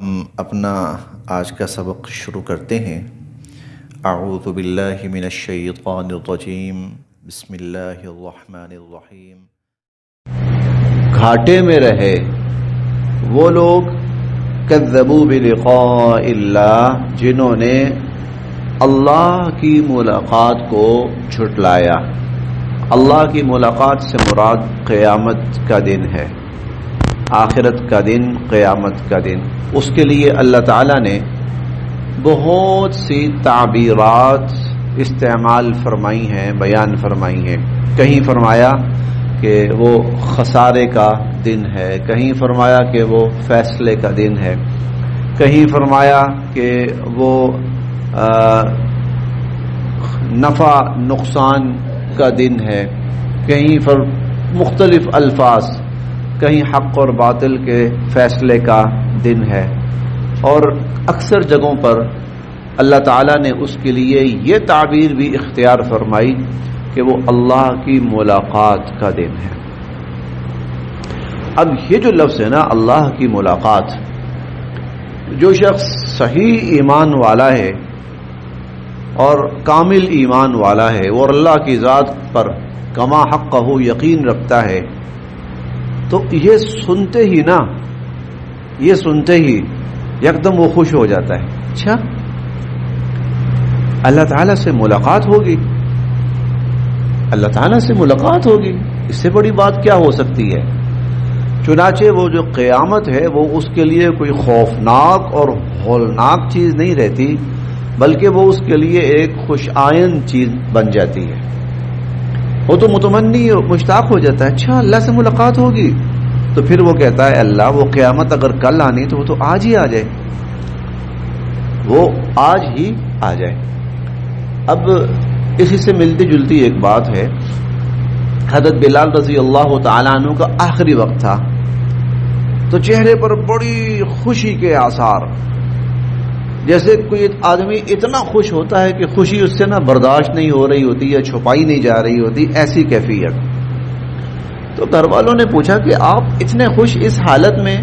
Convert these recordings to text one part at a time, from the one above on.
ہم اپنا آج کا سبق شروع کرتے ہیں۔ اعوذ باللہ من الشیطان الرجیم، بسم اللہ الرحمن الرحیم۔ گھاٹے میں رہے وہ لوگ کذبوا بلقاء اللہ، جنہوں نے اللہ کی ملاقات کو جھٹلایا۔ اللہ کی ملاقات سے مراد قیامت کا دن ہے، آخرت کا دن، قیامت کا دن۔ اس کے لیے اللہ تعالیٰ نے بہت سی تعبیرات استعمال فرمائی ہیں، بیان فرمائی ہیں۔ کہیں فرمایا کہ وہ خسارے کا دن ہے، کہیں فرمایا کہ وہ فیصلے کا دن ہے، کہیں فرمایا کہ وہ نفع نقصان کا دن ہے، کہیں مختلف الفاظ، کہیں حق اور باطل کے فیصلے کا دن ہے، اور اکثر جگہوں پر اللہ تعالیٰ نے اس کے لیے یہ تعبیر بھی اختیار فرمائی کہ وہ اللہ کی ملاقات کا دن ہے۔ اب یہ جو لفظ ہے نا، اللہ کی ملاقات، جو شخص صحیح ایمان والا ہے اور کامل ایمان والا ہے اور اللہ کی ذات پر کما حقہ یقین رکھتا ہے، تو یہ سنتے ہی یکدم وہ خوش ہو جاتا ہے۔ اچھا، اللہ تعالیٰ سے ملاقات ہوگی، اللہ تعالیٰ سے ملاقات ہوگی، اس سے بڑی بات کیا ہو سکتی ہے؟ چنانچہ وہ جو قیامت ہے وہ اس کے لیے کوئی خوفناک اور ہولناک چیز نہیں رہتی، بلکہ وہ اس کے لیے ایک خوش آئند چیز بن جاتی ہے۔ وہ تو متمنی مشتاق ہو جاتا ہے، اچھا اللہ سے ملاقات ہوگی، تو پھر وہ کہتا ہے اللہ وہ قیامت اگر کل آنی تو وہ تو آج ہی آ جائے، وہ آج ہی آ جائے۔ اب اسی سے ملتی جلتی ایک بات ہے، حضرت بلال رضی اللہ تعالیٰ عنہ کا آخری وقت تھا، تو چہرے پر بڑی خوشی کے آثار، جیسے کوئی آدمی اتنا خوش ہوتا ہے کہ خوشی اس سے نہ برداشت نہیں ہو رہی ہوتی یا چھپائی نہیں جا رہی ہوتی، ایسی کیفیت۔ تو گھر والوں نے پوچھا کہ آپ اتنے خوش اس حالت میں،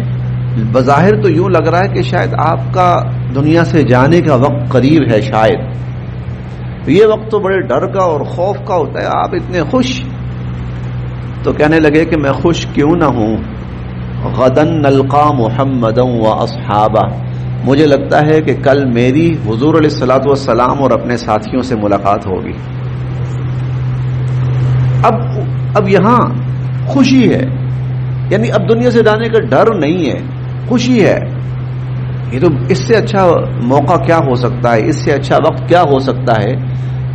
بظاہر تو یوں لگ رہا ہے کہ شاید آپ کا دنیا سے جانے کا وقت قریب ہے، شاید یہ وقت تو بڑے ڈر کا اور خوف کا ہوتا ہے، آپ اتنے خوش؟ تو کہنے لگے کہ میں خوش کیوں نہ ہوں، غدن نلقا محمدا واصحابہ، مجھے لگتا ہے کہ کل میری حضور علیہ الصلوۃ والسلام اور اپنے ساتھیوں سے ملاقات ہوگی۔ اب یہاں خوشی ہے، یعنی اب دنیا سے جانے کا ڈر نہیں ہے، خوشی ہے۔ یہ تو اس سے اچھا موقع کیا ہو سکتا ہے، اس سے اچھا وقت کیا ہو سکتا ہے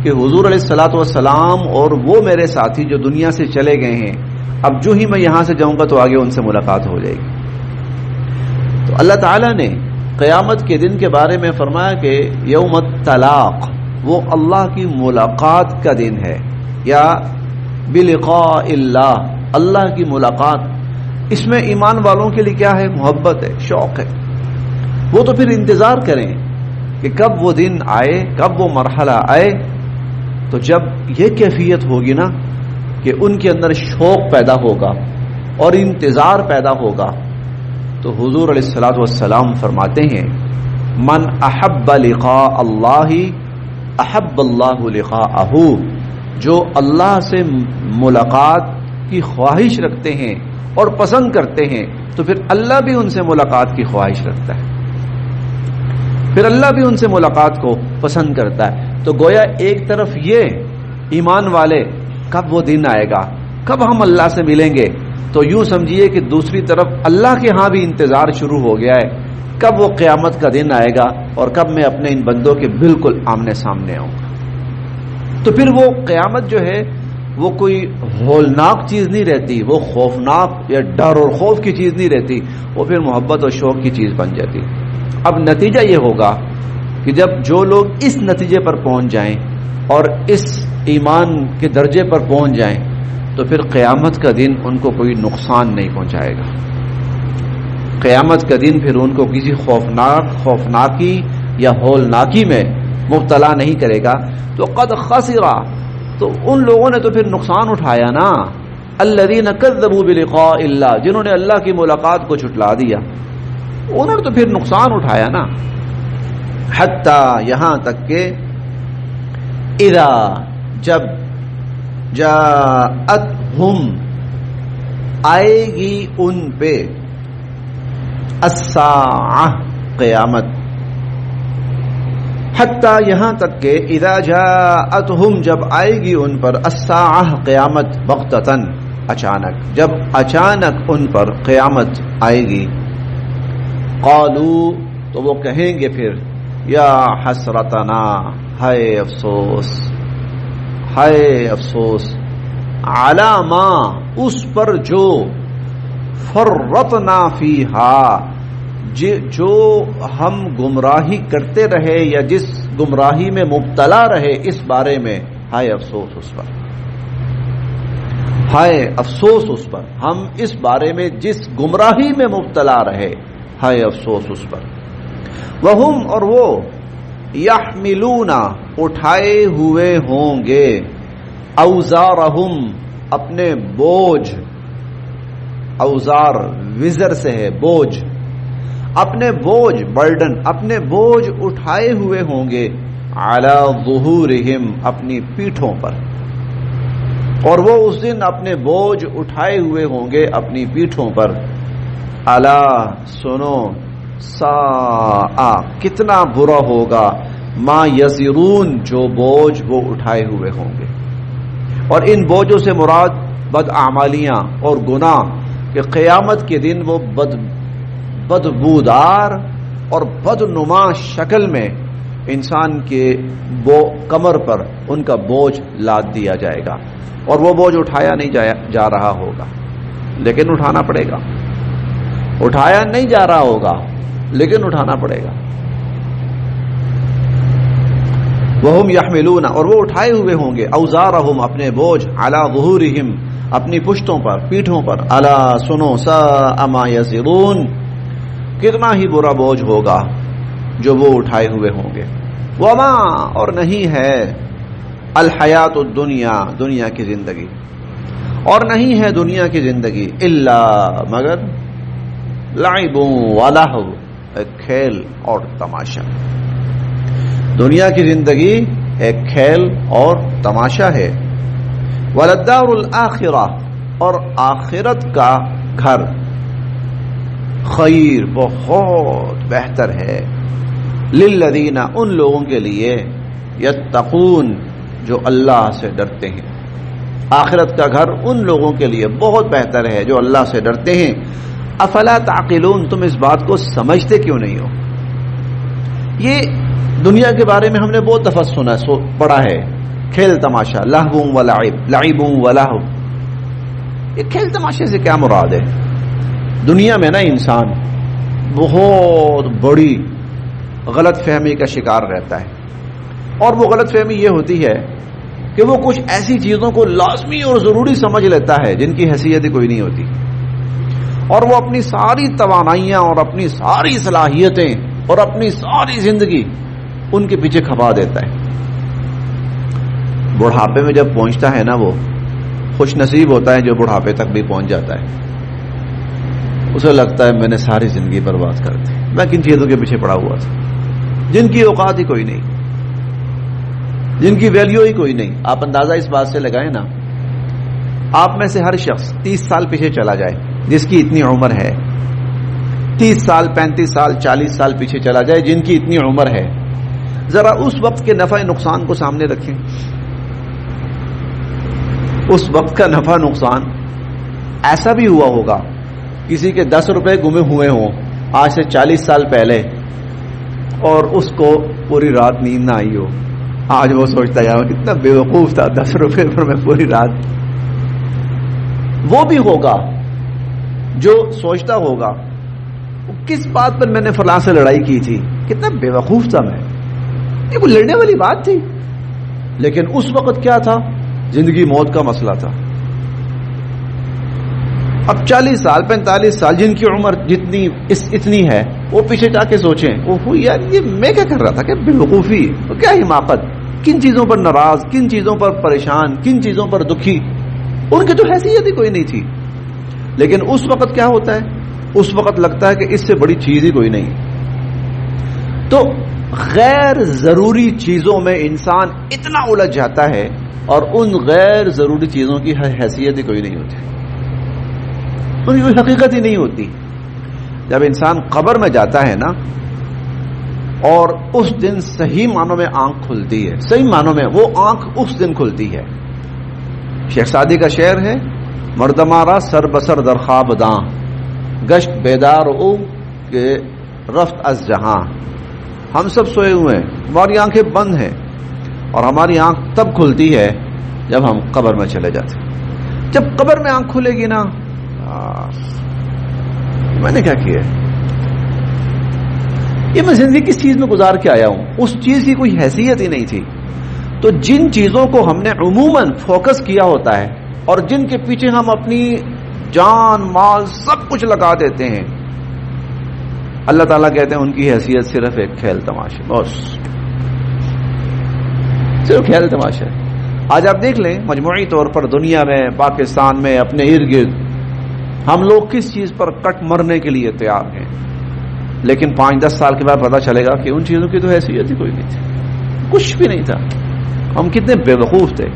کہ حضور علیہ الصلوۃ والسلام اور وہ میرے ساتھی جو دنیا سے چلے گئے ہیں، اب جو ہی میں یہاں سے جاؤں گا تو آگے ان سے ملاقات ہو جائے گی۔ تو اللہ تعالیٰ نے قیامت کے دن کے بارے میں فرمایا کہ یوم الطلاق، وہ اللہ کی ملاقات کا دن ہے، یا بلقاء اللہ، اللہ کی ملاقات۔ اس میں ایمان والوں کے لیے کیا ہے؟ محبت ہے، شوق ہے۔ وہ تو پھر انتظار کریں کہ کب وہ دن آئے، کب وہ مرحلہ آئے، تو جب یہ کیفیت ہوگی نا کہ ان کے اندر شوق پیدا ہوگا اور انتظار پیدا ہوگا، تو حضور علیہ الصلوۃ والسلام فرماتے ہیں من احب لقاء اللہ احب اللہ لقاءہ، جو اللہ سے ملاقات کی خواہش رکھتے ہیں اور پسند کرتے ہیں تو پھر اللہ بھی ان سے ملاقات کی خواہش رکھتا ہے، پھر اللہ بھی ان سے ملاقات کو پسند کرتا ہے۔ تو گویا ایک طرف یہ ایمان والے، کب وہ دن آئے گا، کب ہم اللہ سے ملیں گے، تو یوں سمجھیے کہ دوسری طرف اللہ کے ہاں بھی انتظار شروع ہو گیا ہے، کب وہ قیامت کا دن آئے گا اور کب میں اپنے ان بندوں کے بالکل آمنے سامنے آؤں گا۔ تو پھر وہ قیامت جو ہے وہ کوئی ہولناک چیز نہیں رہتی، وہ خوفناک یا ڈر اور خوف کی چیز نہیں رہتی، وہ پھر محبت اور شوق کی چیز بن جاتی۔ اب نتیجہ یہ ہوگا کہ جب جو لوگ اس نتیجے پر پہنچ جائیں اور اس ایمان کے درجے پر پہنچ جائیں، تو پھر قیامت کا دن ان کو کوئی نقصان نہیں پہنچائے گا، قیامت کا دن پھر ان کو کسی خوفناکی یا ہولناکی میں مبتلا نہیں کرے گا۔ تو قد خسرا، تو ان لوگوں نے تو پھر نقصان اٹھایا نا، الذین کذبوا بلقاء اللہ، جنہوں نے اللہ کی ملاقات کو جھٹلا دیا۔ انہوں نے تو پھر نقصان اٹھایا نا. حتی یہاں تک کہ اذا جب جاءتہم آئے گی ان پہ الساعہ قیامت. حتی یہاں تک کہ اذا جاءتہم جب آئے گی ان پر الساعہ قیامت بغتتاً اچانک، جب اچانک ان پر قیامت آئے گی. قالوا تو وہ کہیں گے پھر یا حسرتنا ہائے افسوس، ہائے افسوس، علی ما اس پر جو فرطنا فیہا جو ہم گمراہی کرتے رہے یا جس گمراہی میں مبتلا رہے اس بارے میں. ہائے افسوس اس پر، ہائے افسوس اس پر، ہم اس بارے میں جس گمراہی میں مبتلا رہے، ہائے افسوس اس پر. وہم اور وہ یحملون اٹھائے ہوئے ہوں گے اوزارہم اپنے بوجھ. اوزار وزر سے ہے بوجھ، اپنے بوجھ برڈن، اپنے بوجھ اٹھائے ہوئے ہوں گے علی ظہورہم اپنی پیٹھوں پر. اور وہ اس دن اپنے بوجھ اٹھائے ہوئے ہوں گے اپنی پیٹھوں پر. الا سنو، ساء کتنا برا ہوگا، ما یزرون جو بوجھ وہ اٹھائے ہوئے ہوں گے. اور ان بوجھوں سے مراد بداعمالیاں اور گناہ، کہ قیامت کے دن وہ بدبودار اور بدنما شکل میں انسان کے کمر پر ان کا بوجھ لاد دیا جائے گا. اور وہ بوجھ اٹھایا نہیں جا رہا ہوگا لیکن اٹھانا پڑے گا. اٹھایا نہیں جا رہا ہوگا لیکن اٹھانا پڑے گا. وہم یحملون اور وہ اٹھائے ہوئے ہوں گے اوزارہم اپنے بوجھ علی ظہورہم اپنی پشتوں پر، پیٹھوں پر. الا سنو ساء ما یزرون کتنا ہی برا بوجھ ہوگا جو وہ اٹھائے ہوئے ہوں گے. وما اور نہیں ہے الحیات الدنیا دنیا کی زندگی، اور نہیں ہے دنیا کی زندگی الا مگر لعب و لہو ایک کھیل اور تماشا. دنیا کی زندگی ایک کھیل اور تماشا ہے. وللدار الآخرہ اور آخرت کا گھر خیر بہت بہتر ہے. للذین ان لوگوں کے لیے یتقون جو اللہ سے ڈرتے ہیں. آخرت کا گھر ان لوگوں کے لیے بہت بہتر ہے جو اللہ سے ڈرتے ہیں. افلا تعقلون تم اس بات کو سمجھتے کیوں نہیں ہو؟ یہ دنیا کے بارے میں ہم نے بہت دفعہ سنا پڑھا ہے، کھیل تماشا، لہو و لعب، لعب و لہو. یہ کھیل تماشے سے کیا مراد ہے؟ دنیا میں نا انسان بہت بڑی غلط فہمی کا شکار رہتا ہے. اور وہ غلط فہمی یہ ہوتی ہے کہ وہ کچھ ایسی چیزوں کو لازمی اور ضروری سمجھ لیتا ہے جن کی حیثیت ہی کوئی نہیں ہوتی، اور وہ اپنی ساری توانائیاں اور اپنی ساری صلاحیتیں اور اپنی ساری زندگی ان کے پیچھے کھپا دیتا ہے. بڑھاپے میں جب پہنچتا ہے نا وہ خوش نصیب ہوتا ہے جو بڑھاپے تک بھی پہنچ جاتا ہے. اسے لگتا ہے میں نے ساری زندگی برباد کر دی، میں کن چیزوں کے پیچھے پڑا ہوا تھا جن کی اوقات ہی کوئی نہیں، جن کی ویلیو ہی کوئی نہیں. آپ اندازہ اس بات سے لگائیں نا، آپ میں سے ہر شخص 30 سال پیچھے چلا جائے جس کی اتنی عمر ہے، 30 سال 35 سال 40 سال پیچھے چلا جائے جن کی اتنی عمر ہے، ذرا اس وقت کے نفع نقصان کو سامنے رکھیں. اس وقت کا نفع نقصان ایسا بھی ہوا ہوگا کسی کے 10 روپے گمے ہوئے ہوں آج سے 40 سال پہلے، اور اس کو پوری رات نیند نہ آئی ہو. آج وہ سوچتا ہے کتنا بے وقوف تھا، 10 روپے پر میں پوری رات. وہ بھی ہوگا جو سوچتا ہوگا کس بات پر میں نے فلاں سے لڑائی کی تھی، کتنا بے وقوف تھا میں، یہ کوئی لڑنے والی بات تھی. لیکن اس وقت کیا تھا؟ زندگی موت کا مسئلہ تھا. اب 40 سال 45 سال جن کی عمر اتنی ہے وہ پیچھے جا کے سوچیں اوہ یار یہ میں کیا کر رہا تھا، کہ بے وقوفی، کیا حماقت، کن چیزوں پر ناراض، کن چیزوں پر پریشان، کن چیزوں پر دکھی. ان کی تو حیثیت ہی کوئی نہیں تھی. لیکن اس وقت کیا ہوتا ہے؟ اس وقت لگتا ہے کہ اس سے بڑی چیز ہی کوئی نہیں. تو غیر ضروری چیزوں میں انسان اتنا الجھ جاتا ہے اور ان غیر ضروری چیزوں کی حیثیت ہی کوئی نہیں ہوتی, ان کی کوئی حقیقت ہی نہیں ہوتی. جب انسان قبر میں جاتا ہے نا, اور اس دن صحیح معنوں میں آنکھ کھلتی ہے, صحیح معنوں میں وہ آنکھ اس دن کھلتی ہے. شیخ سعدی کا شعر ہے, مردمارا سر بسر در خواب داں, گشت بیدار او کہ رفت از جہاں. ہم سب سوئے ہوئے ہیں, ہماری آنکھیں بند ہیں, اور ہماری آنکھ تب کھلتی ہے جب ہم قبر میں چلے جاتے ہیں. جب قبر میں آنکھ کھلے گی نا, میں نے کیا کیا ہے, یہ میں زندگی کس چیز میں گزار کے آیا ہوں, اس چیز کی کوئی حیثیت ہی نہیں تھی. تو جن چیزوں کو ہم نے عموماً فوکس کیا ہوتا ہے اور جن کے پیچھے ہم اپنی جان مال سب کچھ لگا دیتے ہیں, اللہ تعالیٰ کہتے ہیں ان کی حیثیت صرف ایک کھیل تماشے, بس صرف کھیل تماشا ہے. آج آپ دیکھ لیں مجموعی طور پر دنیا میں, پاکستان میں, اپنے ارد گرد ہم لوگ کس چیز پر کٹ مرنے کے لیے تیار ہیں, لیکن 5-10 سال کے بعد پتا چلے گا کہ ان چیزوں کی تو حیثیت ہی کوئی نہیں تھی, کچھ بھی نہیں تھا. ہم کتنے بے وقوف تھے.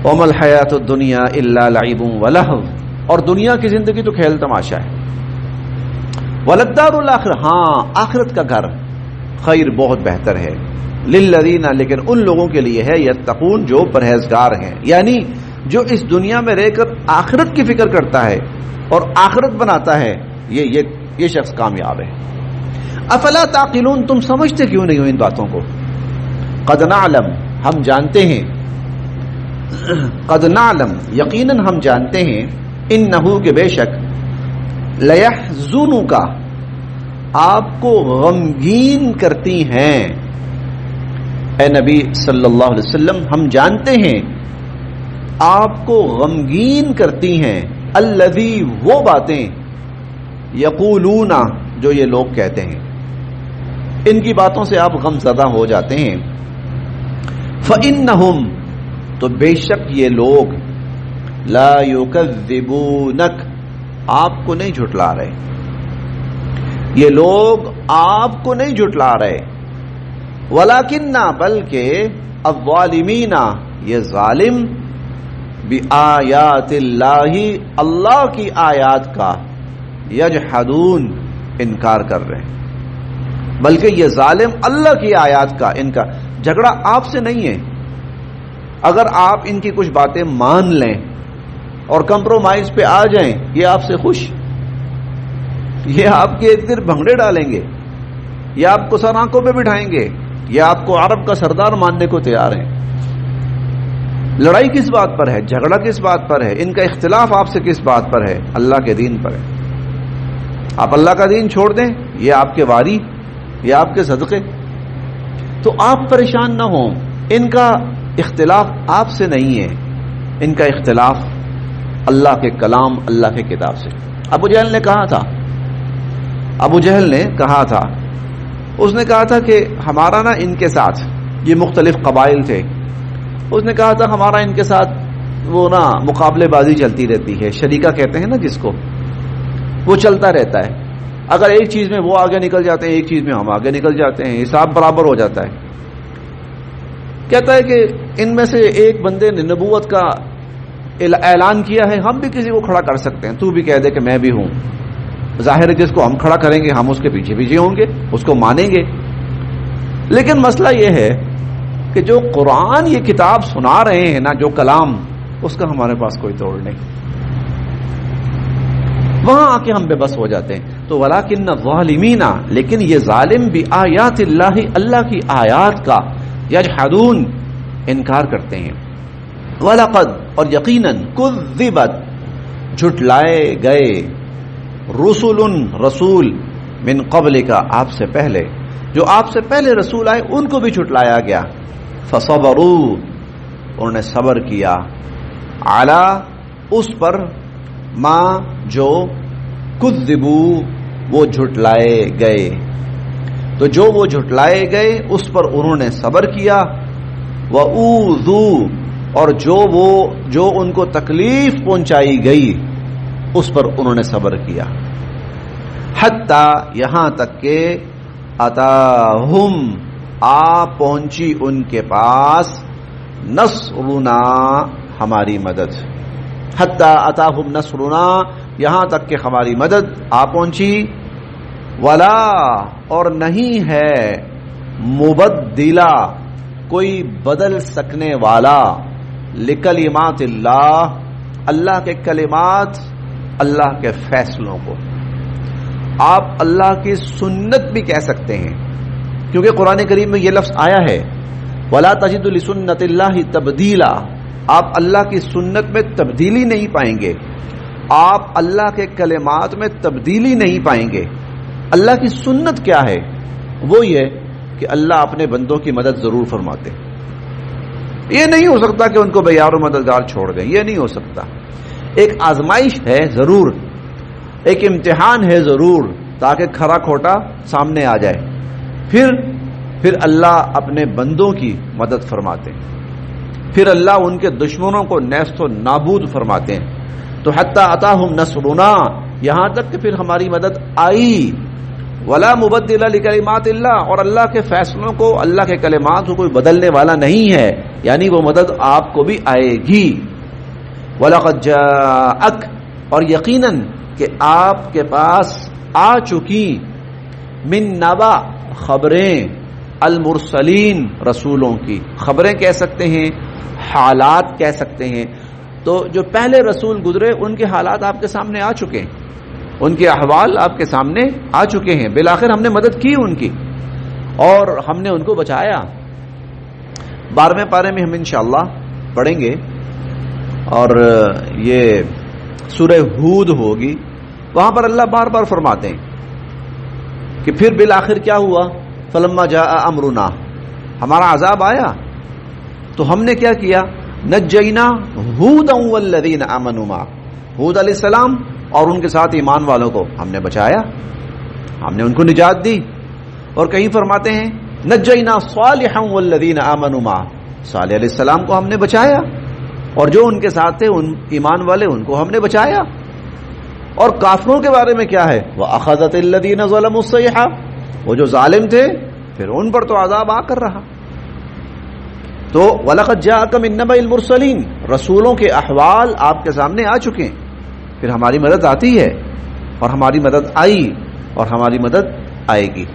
وَمَا الْحَيَاةُ الدُّنْيَا إِلَّا لَعِبٌ وَلَهْوٌ, اور دنیا کی زندگی تو کھیل تماشا ہے. وَلَلدَّارُ الْآخِرَةُ, ہاں آخرت کا گھر خیر بہت بہتر ہے. لِلَّذِينَ, لیکن ان لوگوں کے لیے ہے, یتقون, جو پرہیزگار ہیں, یعنی جو اس دنیا میں رہ کر آخرت کی فکر کرتا ہے اور آخرت بناتا ہے, یہ شخص کامیاب ہے. افلا تعقلون, تم سمجھتے کیوں نہیں ہو ان باتوں کو. قد نعلم, ہم جانتے ہیں, قد نعلم, یقیناً ہم جانتے ہیں, انہو, کہ بے شک, لیحزنک, آپ کو غمگین کرتی ہیں. اے نبی صلی اللہ علیہ وسلم, ہم جانتے ہیں آپ کو غمگین کرتی ہیں, الذی, وہ باتیں, یقولون, جو یہ لوگ کہتے ہیں, ان کی باتوں سے آپ غم زدہ ہو جاتے ہیں. فَإِنَّهُمْ, تو بے شک یہ لوگ, لا یکذبونک, آپ کو نہیں جھٹلا رہے, یہ لوگ آپ کو نہیں جھٹلا رہے. ولیکن, بلکہ, الظالمین, یہ ظالم, بآیات اللہ, اللہ کی آیات کا, یجحدون, انکار کر رہے ہیں. بلکہ یہ ظالم اللہ کی آیات کا انکار. جھگڑا آپ سے نہیں ہے, اگر آپ ان کی کچھ باتیں مان لیں اور کمپرومائز پہ آ جائیں, یہ آپ سے خوش, یہ آپ کے ادھر بھنگڑے ڈالیں گے, یہ آپ کو سر آنکھوں پہ بٹھائیں گے, یہ آپ کو عرب کا سردار ماننے کو تیار ہیں. لڑائی کس بات پر ہے, جھگڑا کس بات پر ہے, ان کا اختلاف آپ سے کس بات پر ہے, اللہ کے دین پر ہے. آپ اللہ کا دین چھوڑ دیں, یہ آپ کے واری, یہ آپ کے صدقے, تو آپ پریشان نہ ہوں. ان کا اختلاف آپ سے نہیں ہے, ان کا اختلاف اللہ کے کلام, اللہ کے کتاب سے. ابو جہل نے کہا تھا, ابو جہل نے کہا تھا, اس نے کہا تھا کہ ہمارا نا ان کے ساتھ, یہ مختلف قبائل تھے, اس نے کہا تھا ہمارا ان کے ساتھ وہ نا مقابلے بازی چلتی رہتی ہے, شریکہ کہتے ہیں نا جس کو, وہ چلتا رہتا ہے. اگر ایک چیز میں وہ آگے نکل جاتے ہیں, ایک چیز میں ہم آگے نکل جاتے ہیں, حساب برابر ہو جاتا ہے. کہتا ہے کہ ان میں سے ایک بندے نے نبوت کا اعلان کیا ہے, ہم بھی کسی کو کھڑا کر سکتے ہیں, تو بھی کہہ دے کہ میں بھی ہوں. ظاہر ہے جس کو ہم کھڑا کریں گے ہم اس کے پیچھے پیچھے ہوں گے, اس کو مانیں گے. لیکن مسئلہ یہ ہے کہ جو قرآن یہ کتاب سنا رہے ہیں نا, جو کلام, اس کا ہمارے پاس کوئی توڑ نہیں. وہاں آ کے ہم بے بس ہو جاتے ہیں. تو ولیکن الظالمین, لیکن یہ ظالم بھی آیات اللہ, اللہ کی آیات کا, یجحدون, انکار کرتے ہیں. وَلَقَدْ, اور یقیناً, کذبت, جھٹلائے گئے, رسل, رسول, من قبل کا, آپ سے پہلے, جو آپ سے پہلے رسول آئے ان کو بھی جھٹلایا گیا. فصبروا, انہوں نے صبر کیا, علی, اس پر, ما, جو, کذبوا, وہ جھٹلائے گئے, تو جو وہ جھٹلائے گئے اس پر انہوں نے صبر کیا. وَأُوذُوا, اور جو ان کو تکلیف پہنچائی گئی اس پر انہوں نے صبر کیا. حتی یہاں تک کہ اتاہم آ پہنچی ان کے پاس نصرنا ہماری مدد. حتی اتاہم نصرنا یہاں تک کہ ہماری مدد آ پہنچی. ولا اور نہیں ہے مبدلا کوئی بدل سکنے والا لکلمات اللہ اللہ کے کلمات اللہ کے فیصلوں کو. آپ اللہ کی سنت بھی کہہ سکتے ہیں کیونکہ قرآن کریم میں یہ لفظ آیا ہے ولا تجد لسنت اللہ تبدیلا. آپ اللہ کی سنت میں تبدیلی نہیں پائیں گے, آپ اللہ کے کلمات میں تبدیلی نہیں پائیں گے. اللہ کی سنت کیا ہے؟ وہ یہ کہ اللہ اپنے بندوں کی مدد ضرور فرماتے. یہ نہیں ہو سکتا کہ ان کو بے یار و مددگار چھوڑ دیں, یہ نہیں ہو سکتا. ایک آزمائش ہے ضرور, ایک امتحان ہے ضرور, تاکہ کھرا کھوٹا سامنے آ جائے. پھر اللہ اپنے بندوں کی مدد فرماتے ہیں, پھر اللہ ان کے دشمنوں کو نیست و نابود فرماتے ہیں. تو حتی اتاہم نصرنا یہاں تک کہ پھر ہماری مدد آئی. ولا مبدل لکلمات اللہ اور اللہ کے فیصلوں کو اللہ کے کلمات کو کوئی بدلنے والا نہیں ہے, یعنی وہ مدد آپ کو بھی آئے گی. وَلَقَدْ جَاءَكَ اور یقیناً کہ آپ کے پاس آ چکی من نبا خبریں المرسلین رسولوں کی. خبریں کہہ سکتے ہیں, حالات کہہ سکتے ہیں. تو جو پہلے رسول گزرے ان کے حالات آپ کے سامنے آ چکے ہیں, ان کے احوال آپ کے سامنے آ چکے ہیں. بالآخر ہم نے مدد کی ان کی اور ہم نے ان کو بچایا. 12ویں پارے میں ہم انشاءاللہ پڑھیں گے اور یہ سورہ ہود ہوگی. وہاں پر اللہ بار بار فرماتے ہیں کہ پھر بالآخر کیا ہوا. فلما جاء امرنا ہمارا عذاب آیا تو ہم نے کیا کیا. نجینا ہودا والذین آمنوا معه ہود علیہ السلام اور ان کے ساتھ ایمان والوں کو ہم نے بچایا, ہم نے ان کو نجات دی. اور کہیں فرماتے ہیں نجینا صالحا والذین آمنوا معه صالح علیہ السلام کو ہم نے بچایا اور جو ان کے ساتھ تھے ان ایمان والے ان کو ہم نے بچایا. اور کافروں کے بارے میں کیا ہے وَأَخَذَتِ الَّذِينَ ظَلَمُوا الصَّيْحَةُ وہ جو ظالم تھے پھر ان پر تو عذاب آ کر رہا. تو وَلَقَدْ جَاءَكَ مِن نَبَإِ الْمُرْسَلِينَ رسولوں کے احوال آپ کے سامنے آ چکے ہیں. پھر ہماری مدد آتی ہے اور ہماری مدد آئی اور ہماری مدد آئے گی.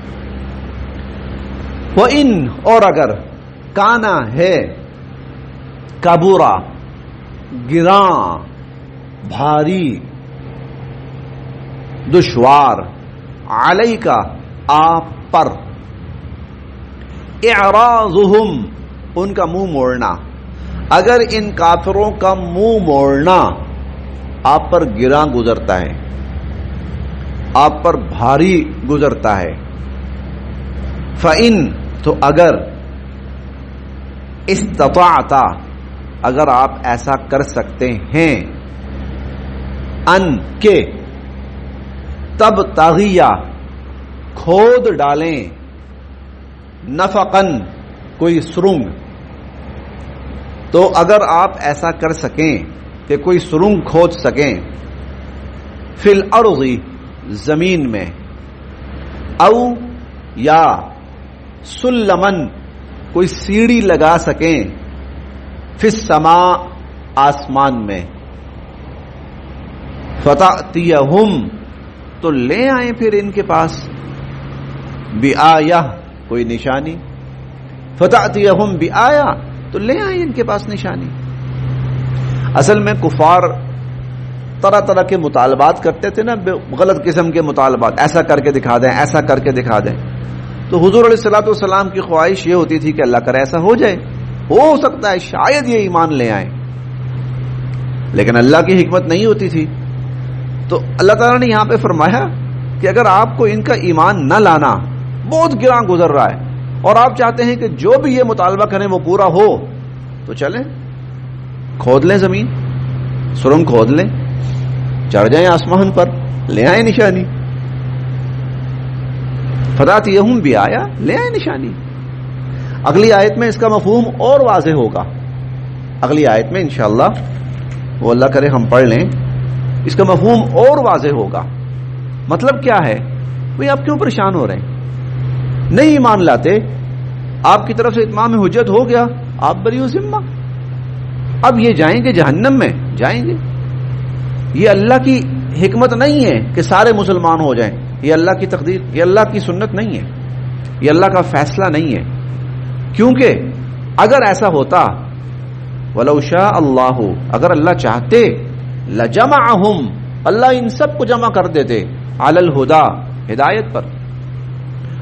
وَإِن اور اگر کانا ہے کبورا گراں بھاری دشوار علیکا آپ پر اعراضہم ان کا منہ موڑنا. اگر ان کافروں کا منہ موڑنا آپ پر گراں گزرتا ہے, آپ پر بھاری گزرتا ہے. فَإِن تو اگر استطاعت اگر آپ ایسا کر سکتے ہیں ان کے تب تغیہ کھود ڈالیں نفقن کوئی سرنگ. تو اگر آپ ایسا کر سکیں کہ کوئی سرنگ کھود سکیں فی الارض زمین میں او یا سلمن کوئی سیڑھی لگا سکیں فی السماء آسمان میں فتأتیہم تو لے آئیں پھر ان کے پاس بآیہ کوئی نشانی. فتأتیہم بآیہ تو لے آئیں ان کے پاس نشانی. اصل میں کفار طرح طرح کے مطالبات کرتے تھے نا, غلط قسم کے مطالبات, ایسا کر کے دکھا دیں, ایسا کر کے دکھا دیں. تو حضور علیہ الصلوۃ والسلام کی خواہش یہ ہوتی تھی کہ اللہ کرے ایسا ہو جائے, ہو سکتا ہے شاید یہ ایمان لے آئیں, لیکن اللہ کی حکمت نہیں ہوتی تھی. تو اللہ تعالیٰ نے یہاں پہ فرمایا کہ اگر آپ کو ان کا ایمان نہ لانا بہت گراں گزر رہا ہے اور آپ چاہتے ہیں کہ جو بھی یہ مطالبہ کریں وہ پورا ہو, تو چلیں کھود لیں زمین, سرنگ کھود لیں, چڑھ جائیں آسمان پر, لے آئیں نشانی. فتأتیہم بآیہ لے آئیں نشانی. اگلی آیت میں اس کا مفہوم اور واضح ہوگا. اگلی آیت میں انشاءاللہ وہ اللہ کرے ہم پڑھ لیں, اس کا مفہوم اور واضح ہوگا. مطلب کیا ہے بھئی آپ کیوں پریشان ہو رہے ہیں؟ نہیں ایمان لاتے، آپ کی طرف سے اتمام حجت ہو گیا، آپ بری ذمہ. اب یہ جائیں گے جہنم میں، جائیں گے. یہ اللہ کی حکمت نہیں ہے کہ سارے مسلمان ہو جائیں، یہ اللہ کی تقدیر، یہ اللہ کی سنت نہیں ہے، یہ اللہ کا فیصلہ نہیں ہے. کیونکہ اگر ایسا ہوتا، وَلَوْ شَاءَ اللَّهُ، اگر اللہ چاہتے، لَجَمَعَهُمْ، اللہ ان سب کو جمع کر دیتے، عَلَى الْهُدَى، ہدایت پر.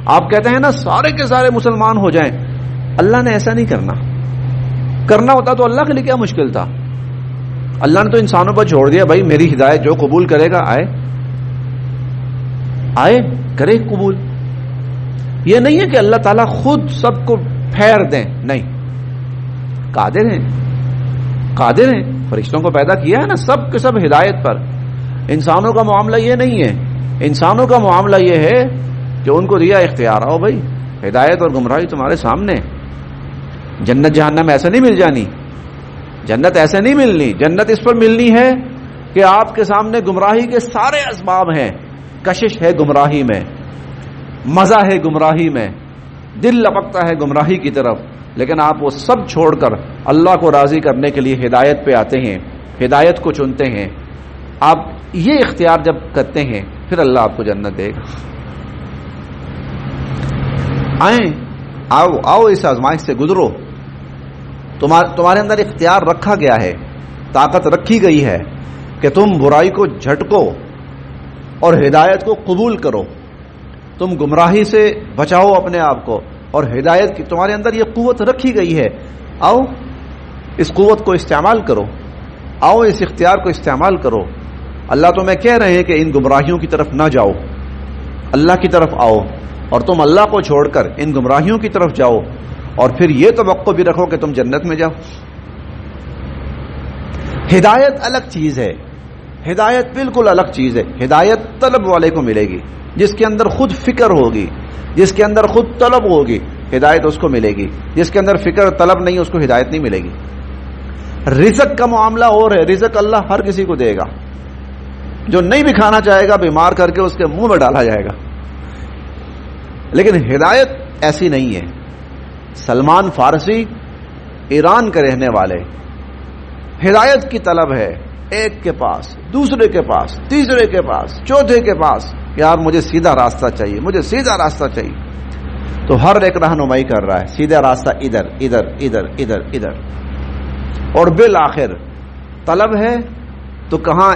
آپ کہتے ہیں نا سارے کے سارے مسلمان ہو جائیں، اللہ نے ایسا نہیں کرنا ہوتا تو اللہ کے لیے کیا مشکل تھا؟ اللہ نے تو انسانوں پر چھوڑ دیا، بھائی میری ہدایت جو قبول کرے گا آئے کرے قبول. یہ نہیں ہے کہ اللہ تعالیٰ خود سب کو پھیر دیں، نہیں، قادر ہیں، فرشتوں کو پیدا کیا ہے نا سب کے سب ہدایت پر. انسانوں کا معاملہ یہ نہیں ہے، انسانوں کا معاملہ یہ ہے کہ ان کو دیا اختیار، آؤ بھائی ہدایت اور گمراہی تمہارے سامنے. جنت جہنم ایسے نہیں مل جانی، جنت ایسے نہیں ملنی. جنت اس پر ملنی ہے کہ آپ کے سامنے گمراہی کے سارے اسباب ہیں، کشش ہے گمراہی میں، مزہ ہے گمراہی میں، دل لپکتا ہے گمراہی کی طرف، لیکن آپ وہ سب چھوڑ کر اللہ کو راضی کرنے کے لیے ہدایت پہ آتے ہیں، ہدایت کو چنتے ہیں. آپ یہ اختیار جب کرتے ہیں پھر اللہ آپ کو جنت دے گا. آؤ اس آزمائش سے گزرو. تمہارے اندر اختیار رکھا گیا ہے، طاقت رکھی گئی ہے کہ تم برائی کو جھٹکو اور ہدایت کو قبول کرو. تم گمراہی سے بچاؤ اپنے آپ کو، اور ہدایت کی تمہارے اندر یہ قوت رکھی گئی ہے. آؤ اس قوت کو استعمال کرو، آؤ اس اختیار کو استعمال کرو. اللہ تمہیں کہہ رہے ہیں کہ ان گمراہیوں کی طرف نہ جاؤ، اللہ کی طرف آؤ، اور تم اللہ کو چھوڑ کر ان گمراہیوں کی طرف جاؤ، اور پھر یہ توقع بھی رکھو کہ تم جنت میں جاؤ. ہدایت الگ چیز ہے، ہدایت بالکل الگ چیز ہے. ہدایت طلب والے کو ملے گی، جس کے اندر خود فکر ہوگی، جس کے اندر خود طلب ہوگی، ہدایت اس کو ملے گی. جس کے اندر فکر طلب نہیں، اس کو ہدایت نہیں ملے گی. رزق کا معاملہ اور ہے، رزق اللہ ہر کسی کو دے گا. جو نہیں بھی کھانا چاہے گا بیمار کر کے اس کے منہ میں ڈالا جائے گا. لیکن ہدایت ایسی نہیں ہے. سلمان فارسی ایران کے رہنے والے، ہدایت کی طلب ہے، ایک کے پاس، دوسرے کے پاس، تیسرے کے پاس، چوتھے کے پاس، یار مجھے سیدھا راستہ چاہیے، مجھے سیدھا راستہ چاہیے. تو ہر ایک رہنمائی کر رہا ہے، سیدھا راستہ ادھر ادھر ادھر ادھر ادھر. اور بالآخر طلب ہے تو کہاں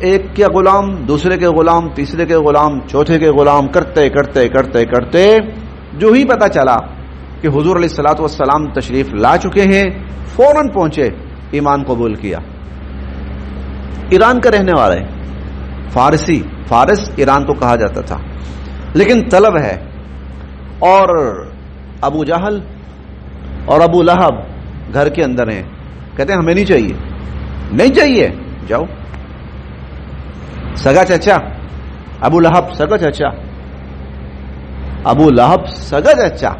ایک کے غلام، دوسرے کے غلام، تیسرے کے غلام، چوتھے کے غلام، کرتے کرتے کرتے کرتے جو ہی پتہ چلا کہ حضور علیہ الصلوۃ والسلام تشریف لا چکے ہیں، فوراً پہنچے، ایمان قبول کیا. ایران کا رہنے والے، فارسی، فارس ایران کو کہا جاتا تھا، لیکن طلب ہے. اور ابو جہل اور ابو لہب گھر کے اندر ہیں، کہتے ہیں ہمیں نہیں چاہیے، نہیں چاہیے، جاؤ. سگا چچا ابو لہب، سگا چچا ابو لہب، سگا چچا،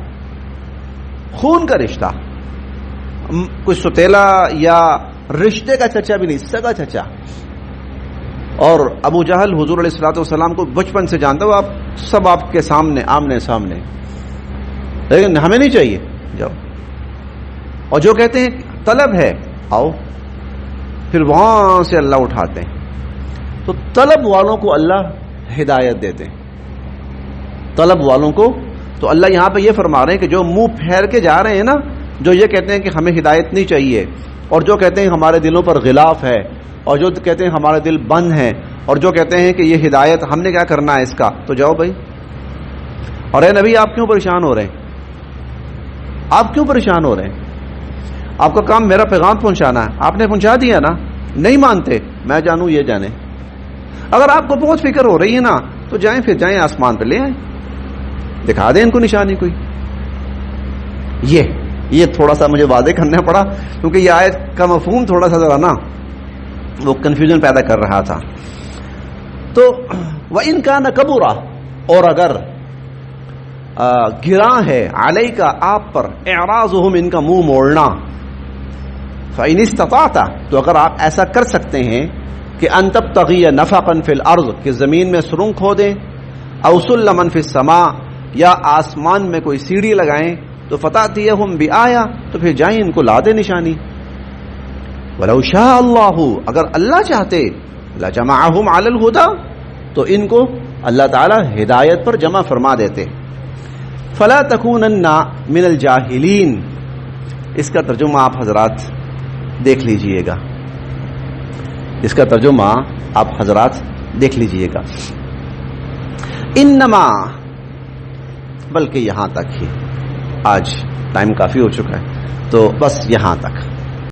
خون کا رشتہ، کچھ ستیلا یا رشتے کا چچا بھی نہیں، سگا چچا. اور ابو جہل حضور علیہ الصلوۃ والسلام کو بچپن سے جانتا ہو، آپ سب آپ کے سامنے، آمنے سامنے، لیکن ہمیں نہیں چاہیے، جاؤ. اور جو کہتے ہیں طلب ہے، آؤ. پھر وہاں سے اللہ اٹھاتے ہیں. تو طلب والوں کو اللہ ہدایت دیتے ہیں، طلب والوں کو. تو اللہ یہاں پہ یہ فرما رہے ہیں کہ جو منہ پھیر کے جا رہے ہیں نا، جو یہ کہتے ہیں کہ ہمیں ہدایت نہیں چاہیے، اور جو کہتے ہیں ہمارے دلوں پر غلاف ہے، اور جو کہتے ہیں ہمارے دل بند ہیں، اور جو کہتے ہیں کہ یہ ہدایت ہم نے کیا کرنا ہے اس کا، تو جاؤ بھائی. اور اے نبی آپ کیوں پریشان ہو رہے ہیں؟ آپ کیوں پریشان ہو رہے ہیں؟ آپ کا کام میرا پیغام پہنچانا ہے، آپ نے پہنچا دیا نا. نہیں مانتے، میں جانوں یہ جانے. اگر آپ کو بہت فکر ہو رہی ہے نا تو جائیں، پھر جائیں آسمان پہ لے آئیں، دکھا دیں ان کو نشانی کوئی. یہ تھوڑا سا مجھے واضح کرنا پڑا، کیونکہ یہ آیت کا مفہوم تھوڑا سا ذرا نا وہ کنفیوژن پیدا کر رہا تھا. تو وَإِن كَانَ كَبُرَ، اور اگر گراں ہے، عَلَيْكَ آپ پر، اعراضهم ان کا منہ موڑنا، فَإِنِ اسْتَطَعْتَ تو اگر آپ ایسا کر سکتے ہیں کہ أَن تَبْتَغِيَ نَفَقًا فِي الْأَرْضِ کہ زمین میں سرنگ کھودیں، او سلمن فی السماء، یا آسمان میں کوئی سیڑھی لگائیں تو فتاتیہم بآیہ، تو پھر جائیں ان کو لا دے نشانی. ولو شاء اللہ، اگر اللہ چاہتے لجمعہم علی الہدی، تو ان کو اللہ تعالی ہدایت پر جمع فرما دیتے. فلا تکونن من الجاہلین، اس کا ترجمہ آپ حضرات دیکھ لیجئے گا، اس کا ترجمہ آپ حضرات دیکھ لیجئے گا. انما، بلکہ یہاں تک ہی، آج ٹائم کافی ہو چکا ہے تو بس یہاں تک.